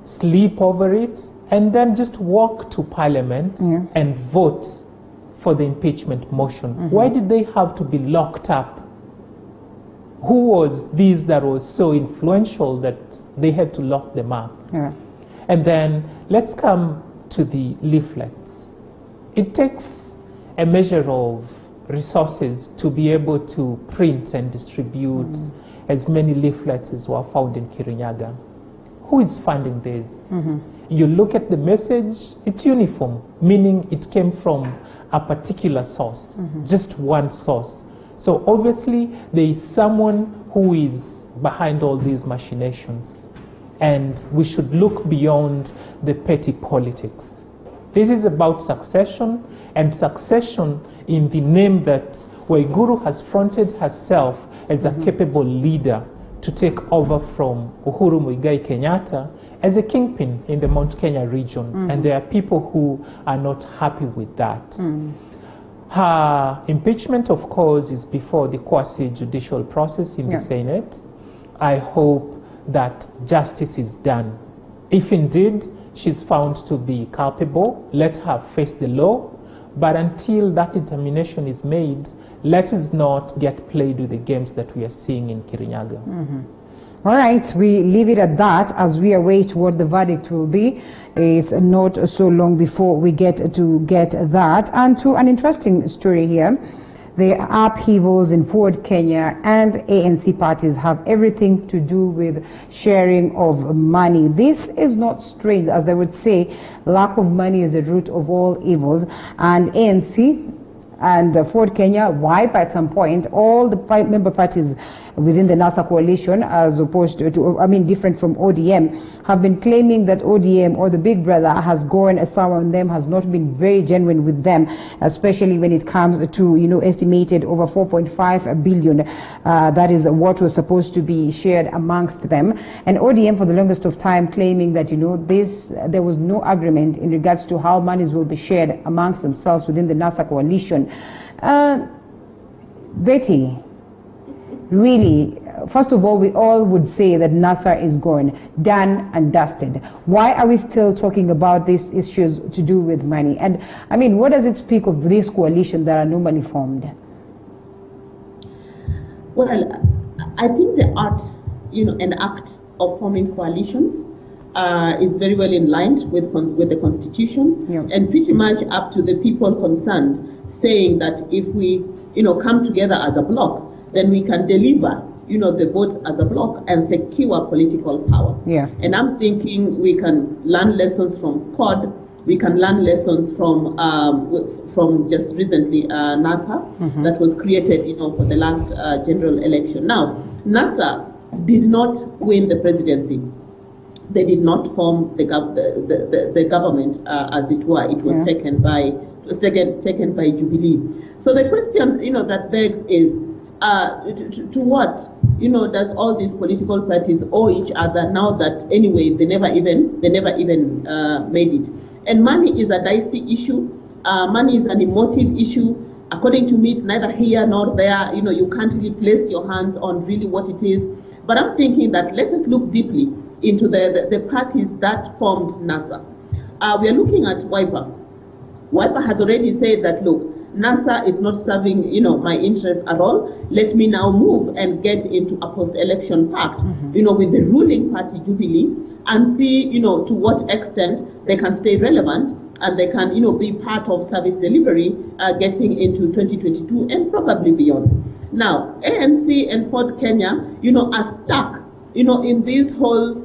sleep over it, and then just walk to Parliament and vote for the impeachment motion? Why did they have to be locked up? Who was this that was so influential that they had to lock them up? And then let's come to the leaflets. It takes a measure of resources to be able to print and distribute as many leaflets as were found in Kirinyaga. Who is funding this? You look at the message, it's uniform, meaning it came from a particular source, just one source. So obviously there is someone who is behind all these machinations, and we should look beyond the petty politics. This is about succession, and succession in the name that Waiguru has fronted herself as a capable leader to take over from Uhuru Muigai Kenyatta as a kingpin in the Mount Kenya region. And there are people who are not happy with that. Her impeachment, of course, is before the quasi-judicial process in the Senate. I hope that justice is done. If indeed she's found to be culpable, let her face the law. But until that determination is made, let us not get played with the games that we are seeing in Kirinyaga. All right, we leave it at that as we await what the verdict will be. It's not so long before we get that. And to an interesting story here. The upheavals in Ford Kenya and ANC parties have everything to do with sharing of money. This is not strange, as they would say, lack of money is the root of all evils. And ANC and Ford Kenya wipe at some point all the member parties within the NASA coalition, as opposed to different from ODM, have been claiming that ODM or the big brother has gone sour on them, has not been very genuine with them, especially when it comes to, estimated over 4.5 billion. That is what was supposed to be shared amongst them. And ODM for the longest of time claiming that, there was no agreement in regards to how monies will be shared amongst themselves within the NASA coalition. Betty, really, first of all, we all would say that NASA is gone, done and dusted. Why are we still talking about these issues to do with money? And what does it speak of this coalition that are normally formed? Well, I think the art, and act of forming coalitions is very well in line with the Constitution, and pretty much up to the people concerned, saying that if we, come together as a bloc, then we can deliver, the votes as a bloc and secure political power. And I'm thinking we can learn lessons from COD, we can learn lessons from just recently NASA, that was created, for the last general election. Now, NASA did not win the presidency. They did not form the government, as it were. It was taken by Jubilee. So the question, that begs is, to what, does all these political parties owe each other now that anyway they never even made it? And money is a dicey issue. Money is an emotive issue. According to me, it's neither here nor there. You can't really place your hands on really what it is. But I'm thinking that let us look deeply into the parties that formed NASA. We are looking at WIPA. WIPA has already said that, look, NASA is not serving, my interests at all. Let me now move and get into a post-election pact, with the ruling party Jubilee, and see, to what extent they can stay relevant and they can, be part of service delivery, getting into 2022 and probably beyond. Now, ANC and Ford Kenya, are stuck, in this whole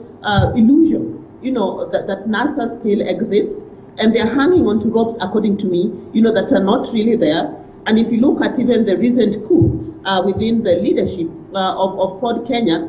illusion, that NASA still exists. And they're hanging on to ropes, according to me, that are not really there. And if you look at even the recent coup within the leadership of Ford Kenya,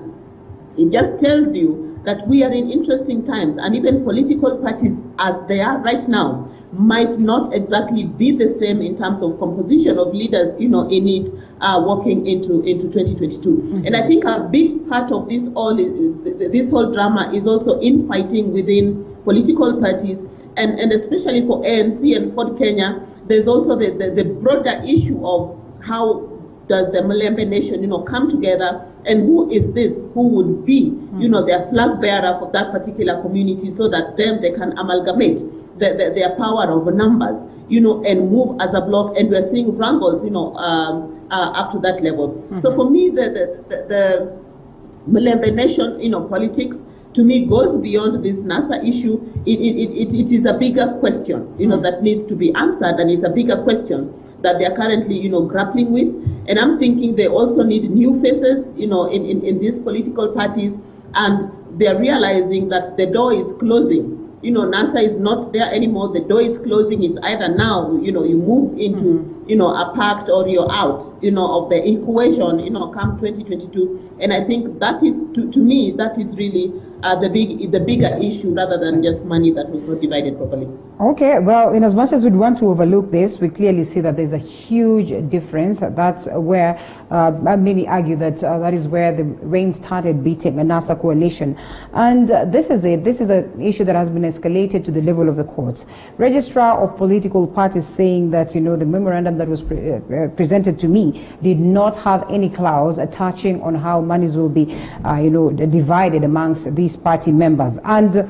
it just tells you that we are in interesting times, and even political parties as they are right now might not exactly be the same in terms of composition of leaders, in it walking into 2022. And I think a big part of this whole drama is also infighting within political parties, and especially for ANC and for Kenya, there's also the broader issue of how does the Malembe nation, come together, and who is this, who would be, their flag bearer for that particular community, so that then they can amalgamate their power of numbers, and move as a block. And we're seeing wrangles, up to that level. So for me, the Malembe nation, politics, to me, goes beyond this NASA issue. It is a bigger question, that needs to be answered, and it's a bigger question that they're currently, grappling with. And I'm thinking they also need new faces, in these political parties, and they're realizing that the door is closing. NASA is not there anymore. The door is closing. It's either now, you move into, a pact, or you're out, of the equation, come 2022. And I think that is, to me, that is really the bigger issue, rather than just money that was not divided properly. Okay, well, in as much as we'd want to overlook this, we clearly see that there's a huge difference. That's where many argue that that is where the rain started beating a NASA coalition. And this is it. This is an issue that has been escalated to the level of the courts. Registrar of political parties saying that, the memorandum that was presented to me did not have any clause touching on how monies will be, divided amongst these party members. And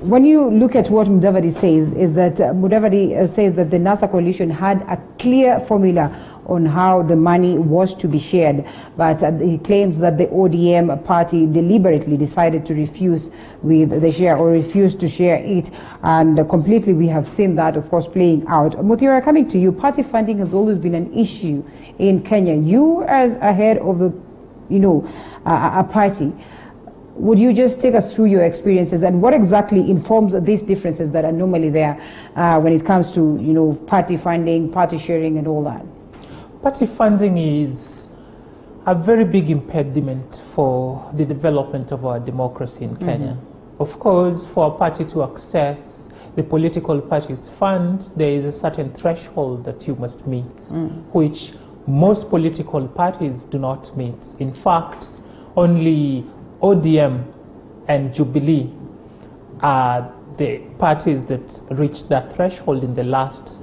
when you look at what Mudavadi says, is that Mudavadi says that the NASA coalition had a clear formula on how the money was to be shared, but he claims that the ODM party deliberately decided to refuse with the share, or refused to share it, and completely we have seen that, of course, playing out. Muthira, coming to you, party funding has always been an issue in Kenya. You, as a head of the, a party, would you just take us through your experiences, and what exactly informs these differences that are normally there when it comes to, party funding, party sharing, and all that? Party funding is a very big impediment for the development of our democracy in Kenya. Of course, for a party to access the political party's fund, there is a certain threshold that you must meet, which most political parties do not meet. In fact, only ODM and Jubilee are the parties that reached that threshold in the last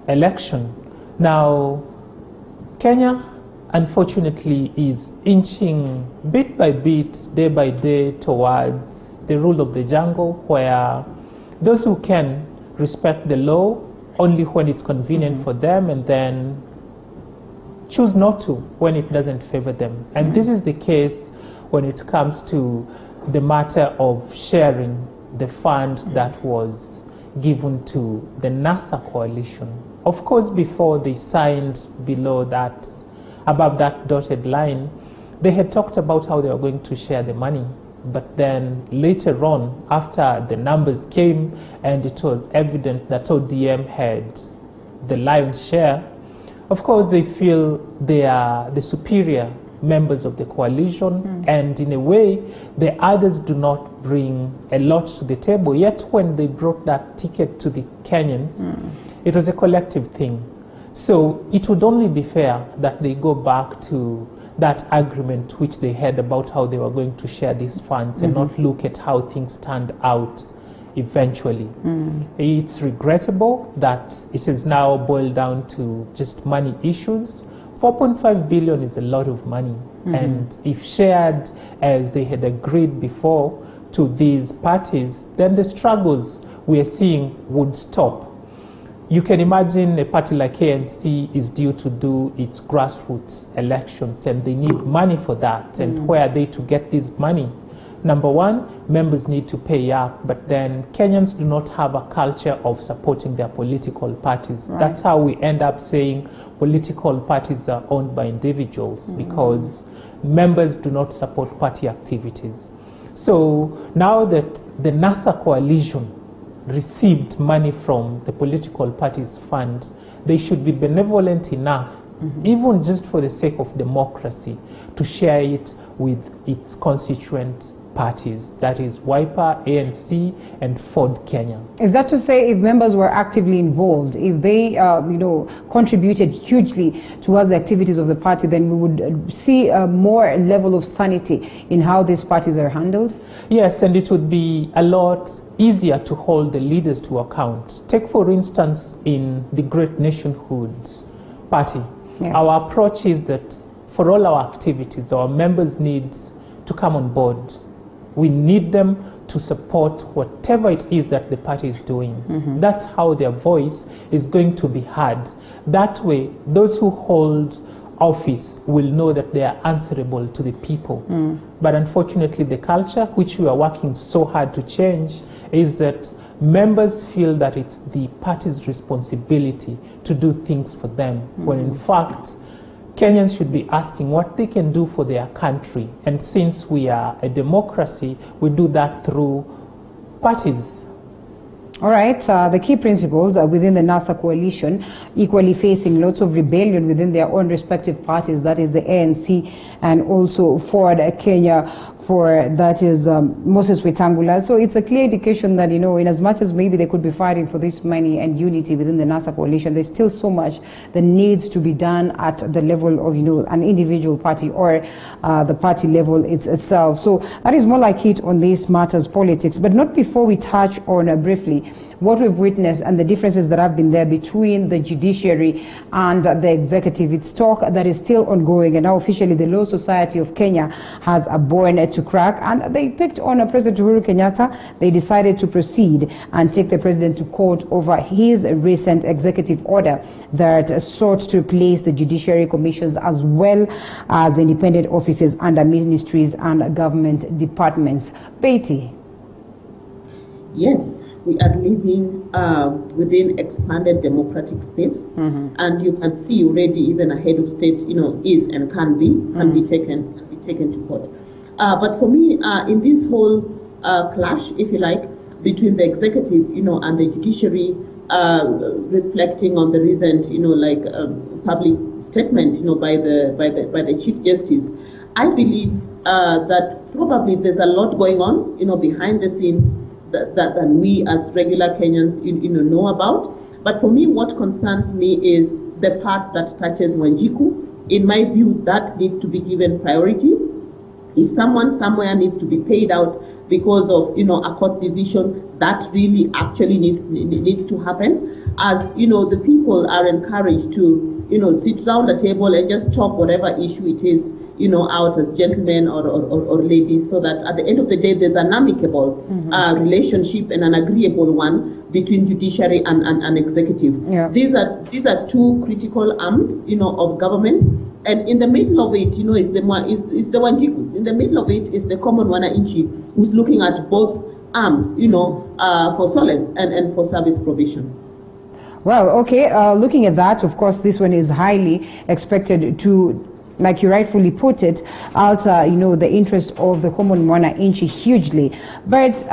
election. Now, Kenya, unfortunately, is inching bit by bit, day by day, towards the rule of the jungle, where those who can respect the law only when it's convenient for them, and then choose not to when it doesn't favor them. And this is the case when it comes to the matter of sharing the fund that was given to the NASA coalition. Of course, before they signed below that, above that dotted line, they had talked about how they were going to share the money. But then later on, after the numbers came and it was evident that ODM had the lion's share, of course they feel they are the superior members of the coalition, and in a way the others do not bring a lot to the table. Yet when they brought that ticket to the Kenyans, it was a collective thing. So it would only be fair that they go back to that agreement which they had about how they were going to share these funds, and not look at how things turned out eventually. It's regrettable that it is now boiled down to just money issues. 4.5 billion is a lot of money, and if shared as they had agreed before to these parties, then the struggles we are seeing would stop. You can imagine a party like ANC is due to do its grassroots elections, and they need money for that. And where are they to get this money? Number one, members need to pay up, but then Kenyans do not have a culture of supporting their political parties. Right. That's how we end up saying political parties are owned by individuals, because members do not support party activities. So now that the NASA coalition received money from the political party's fund, they should be benevolent enough, even just for the sake of democracy, to share it with its constituent parties, that is Wiper, ANC, and Ford Kenya. Is that to say if members were actively involved, if they, contributed hugely towards the activities of the party, then we would see a more level of sanity in how these parties are handled? Yes, and it would be a lot easier to hold the leaders to account. Take, for instance, in the Great Nationhoods Party, our approach is that for all our activities, our members need to come on board. We need them to support whatever it is that the party is doing. That's how their voice is going to be heard. That way, those who hold office will know that they are answerable to the people. But unfortunately, the culture, which we are working so hard to change, is that members feel that it's the party's responsibility to do things for them, when in fact, Kenyans should be asking what they can do for their country. And since we are a democracy, we do that through parties. All right, the key principles within the NASA coalition equally facing lots of rebellion within their own respective parties, that is the ANC and also Ford Kenya, for that is Moses Wetangula. So it's a clear indication that, in as much as maybe they could be fighting for this money and unity within the NASA coalition, there's still so much that needs to be done at the level of, an individual party or the party level itself. So that is more like it on these matters politics, but not before we touch on briefly what we've witnessed and the differences that have been there between the judiciary and the executive. It's talk that is still ongoing, and now officially the Law Society of Kenya has a bone to crack, and they picked on President Uhuru Kenyatta. They decided to proceed and take the president to court over his recent executive order that sought to replace the judiciary commissions as well as the independent offices under ministries and government departments. Betty. Yes. We are living within expanded democratic space, and you can see already even a head of state, is and can be taken to court. But for me, in this whole clash, if you like, between the executive, and the judiciary, reflecting on the recent, public statement, by the Chief Justice, I believe that probably there's a lot going on, behind the scenes that we as regular Kenyans know about. But for me, what concerns me is the part that touches Wanjiku. In my view, that needs to be given priority. If someone somewhere needs to be paid out because of a court decision, that really actually needs to happen. As the people are encouraged to sit around the table and just talk whatever issue it is out as gentlemen or ladies, so that at the end of the day there's an amicable relationship and an agreeable one between judiciary and executive. These are two critical arms of government, and in the middle of it is the Wanjiku. In the middle of it is the common wananchi who's looking at both arms for solace and for service provision. Well, okay, looking at that, of course, this one is highly expected to, like you rightfully put it, alter, the interest of the common wananchi hugely. But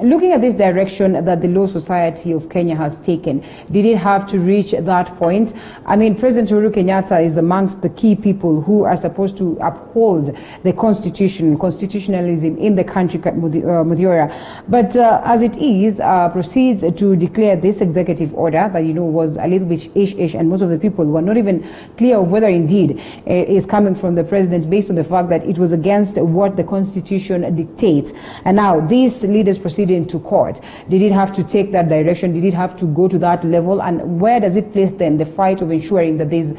looking at this direction that the Law Society of Kenya has taken, did it have to reach that point? I mean, President Uhuru Kenyatta is amongst the key people who are supposed to uphold the constitutionalism in the country, Mudhura. But as it is, proceeds to declare this executive order that, was a little bit ish, and most of the people were not even clear of whether indeed it is coming from the president, based on the fact that it was against what the constitution dictates. And now these leaders proceed into court. Did it have to take that direction? Did it have to go to that level? And where does it place then the fight of ensuring that there's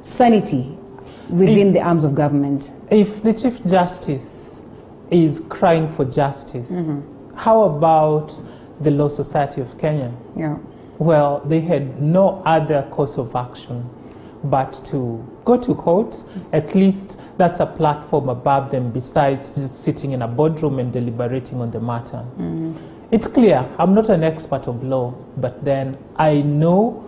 sanity within the arms of government? If the Chief Justice is crying for justice, how about the Law Society of Kenya? Well, they had no other course of action but to go to court. At least that's a platform above them, besides just sitting in a boardroom and deliberating on the matter. It's clear, I'm not an expert of law, but then I know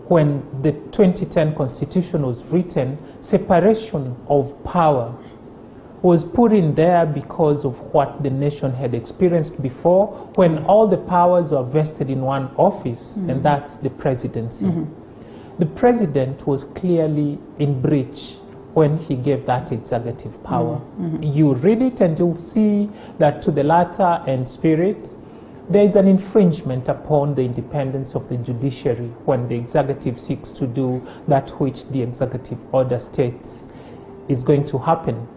when the 2010 Constitution was written, separation of power was put in there because of what the nation had experienced before, when all the powers were vested in one office, and that's the presidency. The president was clearly in breach when he gave that executive power. You read it and you'll see that to the letter and spirit, there is an infringement upon the independence of the judiciary when the executive seeks to do that which the executive order states is going to happen.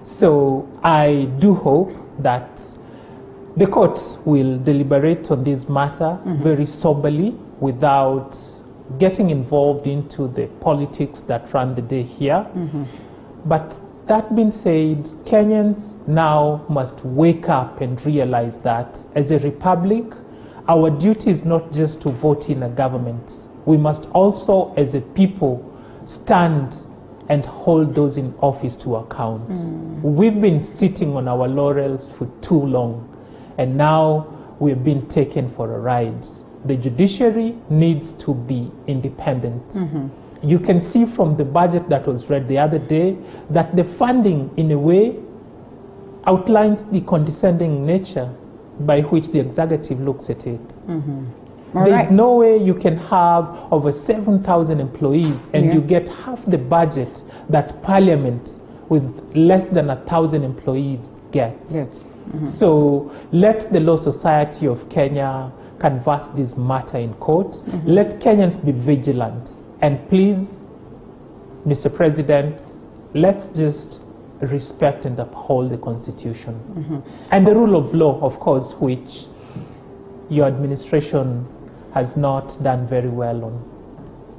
So I do hope that the courts will deliberate on this matter very soberly without getting involved into the politics that run the day here. But that being said, Kenyans now must wake up and realize that as a republic, our duty is not just to vote in a government. We must also, as a people, stand and hold those in office to account. We've been sitting on our laurels for too long, and now we're being taken for a ride. The judiciary needs to be independent. You can see from the budget that was read the other day that the funding, in a way, outlines the condescending nature by which the executive looks at it. There's no way you can have over 7,000 employees and you get half the budget that Parliament with less than 1,000 employees gets. So let the Law Society of Kenya canvass this matter in court. Let Kenyans be vigilant. And please, Mr. President, let's just respect and uphold the Constitution. And the rule of law, of course, which your administration has not done very well on.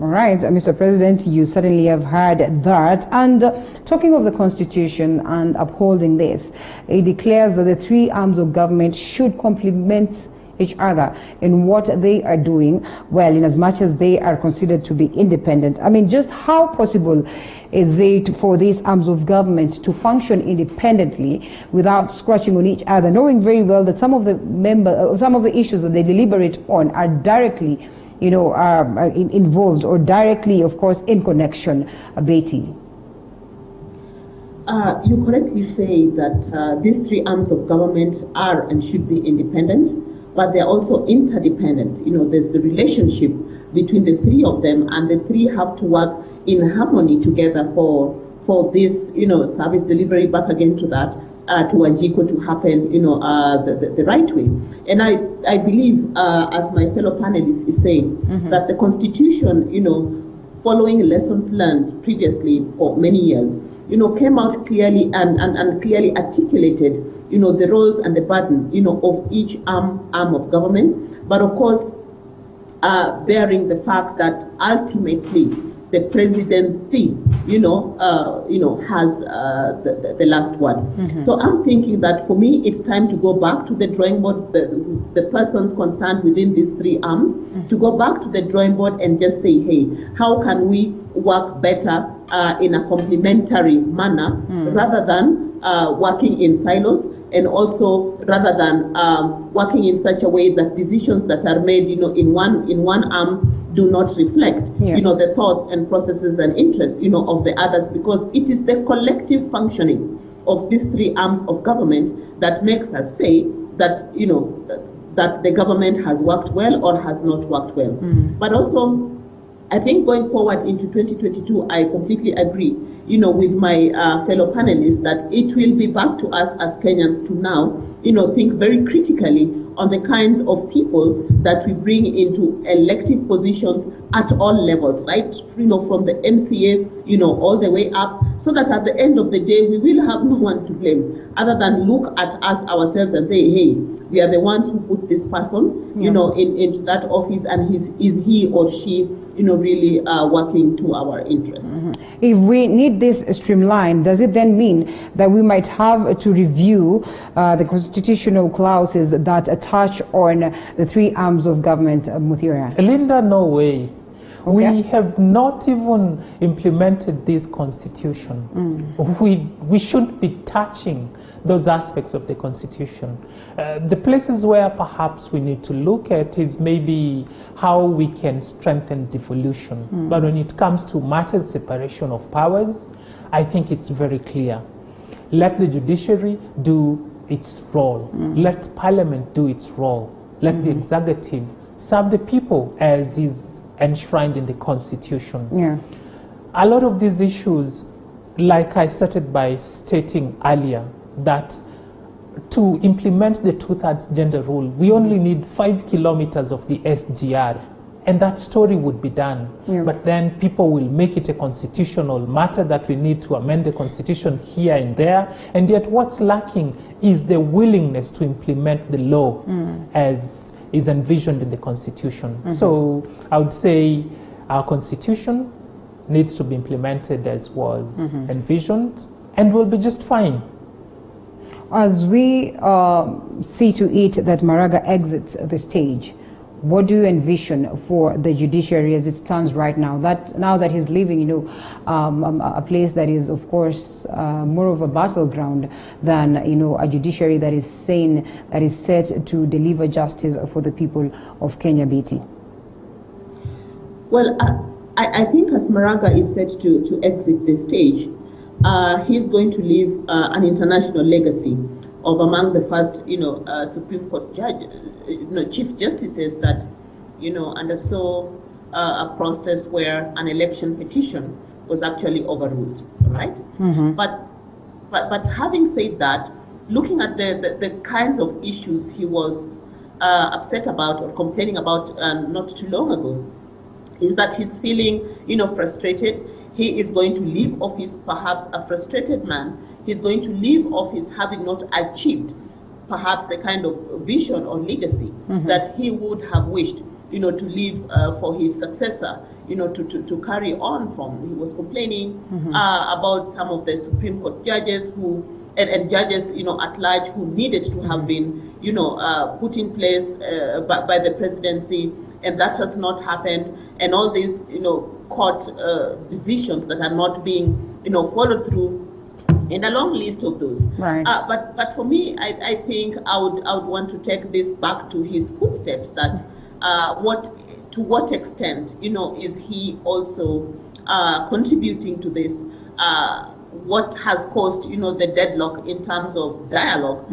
All right, Mr. President, you certainly have heard that. And talking of the Constitution and upholding this, it declares that the three arms of government should complement each other in what they are doing, well, in as much as they are considered to be independent. I mean, just how possible is it for these arms of government to function independently without scratching on each other, knowing very well that some of the issues that they deliberate on are directly, involved or directly, of course, in connection, Betty? You correctly say that these three arms of government are and should be independent, but they're also interdependent. There's the relationship between the three of them, and the three have to work in harmony together for this, service delivery, back again to that, to Wajiko to happen, the right way. And I believe, as my fellow panelist is saying, that the Constitution, following lessons learned previously for many years, came out clearly and clearly articulated, the roles and the burden, of each arm of government. But of course, bearing the fact that ultimately the presidency, has the last word. So I'm thinking that for me, it's time to go back to the drawing board, the persons concerned within these three arms, to go back to the drawing board and just say, hey, how can we work better in a complementary manner rather than working in silos, and also rather than working in such a way that decisions that are made, in one arm do not reflect, the thoughts and processes and interests, of the others, because it is the collective functioning of these three arms of government that makes us say that, that the government has worked well or has not worked well. But also, I think going forward into 2022, I completely agree, with my fellow panelists that it will be back to us as Kenyans to now, think very critically on the kinds of people that we bring into elective positions at all levels, right? From the MCA, all the way up, so that at the end of the day, we will have no one to blame other than look at us ourselves and say, hey, we are the ones who put this person, into that office, and is he or she, really working to our interests. If we need this streamlined, does it then mean that we might have to review the constitutional clauses that touch on the three arms of government, Muthiora? Linda, no way. Okay. We have not even implemented this constitution. We shouldn't be touching those aspects of the constitution. The places where perhaps we need to look at is maybe how we can strengthen devolution. But when it comes to matters separation of powers, I think it's very clear. Let the judiciary do its role. Let Parliament do its role. Let the executive serve the people as is enshrined in the Constitution. A lot of these issues like I started by stating earlier, that to implement the 2/3 gender rule, we only need 5 kilometers of the SGR, and that story would be done. Yeah. But then people will make it a constitutional matter that we need to amend the constitution here and there, and yet what's lacking is the willingness to implement the law as is envisioned in the constitution. So I would say our constitution needs to be implemented as was envisioned, and we'll be just fine. As we see to it that Maraga exits the stage, what do you envision for the judiciary as it stands right now? Now that he's leaving, a place that is, of course, more of a battleground than, a judiciary that is sane, that is set to deliver justice for the people of Kenya, BT? Well, I think as Maraga is set to exit the stage, he's going to leave an international legacy of among the first, Supreme Court Chief Justices that, undersaw a process where an election petition was actually overruled, right? But having said that, looking at the kinds of issues he was upset about or complaining about not too long ago, is that he's feeling, frustrated. He is going to leave office perhaps a frustrated man. He's going to leave office having not achieved perhaps the kind of vision or legacy that he would have wished, to leave for his successor, to carry on from. He was complaining about some of the Supreme Court judges who, and judges, at large, who needed to have been, put in place by the presidency, and that has not happened, and all these, court decisions that are not being, followed through, and a long list of those. Right. But for me, I think I would want to take this back to his footsteps. That to what extent, is he also contributing to this? What has caused, the deadlock in terms of dialogue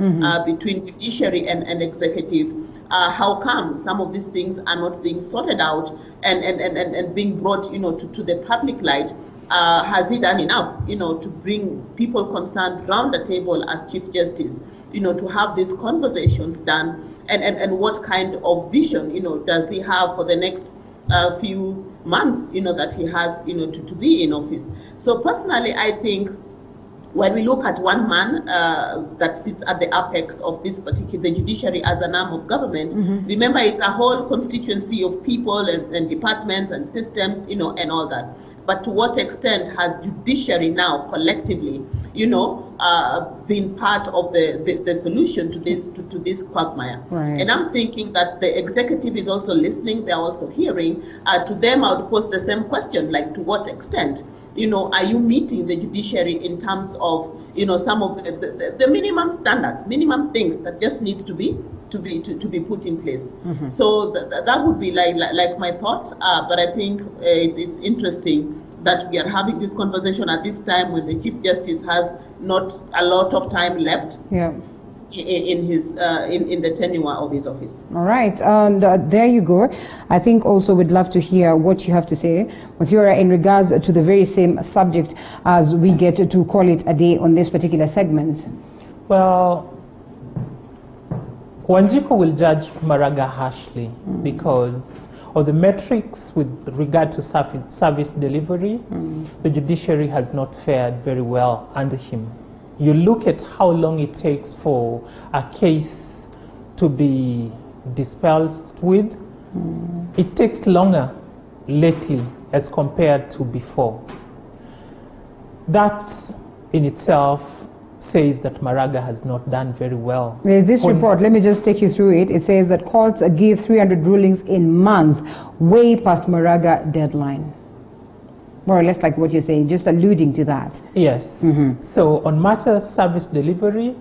between judiciary and executive? How come some of these things are not being sorted out and being brought, to the public light? Has he done enough, to bring people concerned round the table as Chief Justice, to have these conversations done? And what kind of vision, does he have for the next few months, that he has, to be in office? So personally, I think when we look at one man that sits at the apex of this the judiciary as an arm of government, remember it's a whole constituency of people and departments and systems, and all that. But to what extent has judiciary now collectively, been part of the solution to this quagmire? Right. And I'm thinking that the executive is also listening, they're also hearing. To them, I would pose the same question, like to what extent, are you meeting the judiciary in terms of, some of the minimum standards, minimum things that just needs to be put in place? So that would be like my thoughts. But I think it's interesting that we are having this conversation at this time when the Chief Justice has not a lot of time left. Yeah. In his in the tenure of his office. All right, and there you go. I think also we'd love to hear what you have to say, Mathura, in regards to the very same subject as we get to call it a day on this particular segment. Well, Wanjiku will judge Maraga harshly because of the metrics with regard to service delivery. The judiciary has not fared very well under him. You look at how long it takes for a case to be dispensed with. It takes longer lately as compared to before. That in itself says that Maraga has not done very well. There's this report, let me just take you through it. It says that courts give 300 rulings in month, way past Maraga deadline. More or less like what you're saying, just alluding to that. Yes. So on matters service delivery,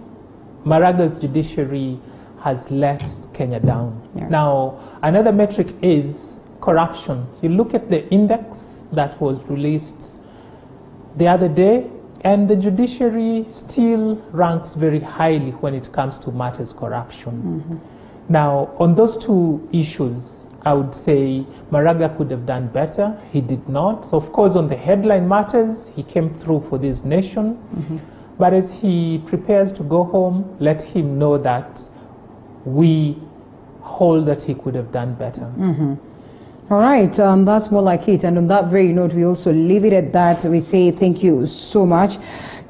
Maraga's judiciary has let Kenya down. Yeah. Now, another metric is corruption. You look at the index that was released the other day, and the judiciary still ranks very highly when it comes to matters corruption. Now, on those two issues, I would say Maraga could have done better. He did not. So, of course, on the headline matters, he came through for this nation. But as he prepares to go home, let him know that we hold that he could have done better. All right, that's more like it. And on that very note, we also leave it at that. We say thank you so much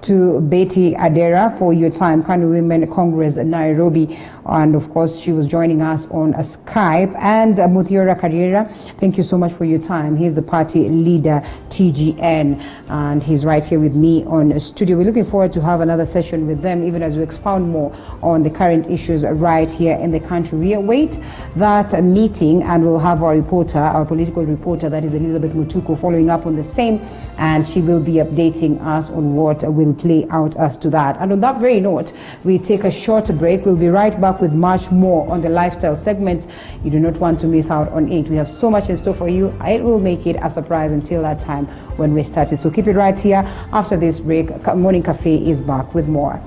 to Betty Adera for your time, Kanu Women Congress Nairobi. And of course, she was joining us on Skype. And Muthiora Carriera, thank you so much for your time. He's the party leader, TGN, and he's right here with me on studio. We're looking forward to have another session with them, even as we expound more on the current issues right here in the country. We await that meeting, and we'll have our reporter, our political reporter, that is Elizabeth Mutuku, following up on the same, and she will be updating us on what will play out as to that. And on that very note, we take a short break. We'll be right back with much more on the lifestyle segment. You do not want to miss out on it. We have so much in store for you. It will make it a surprise until that time when we started. So keep it right here. After this break, Morning Cafe is back with more.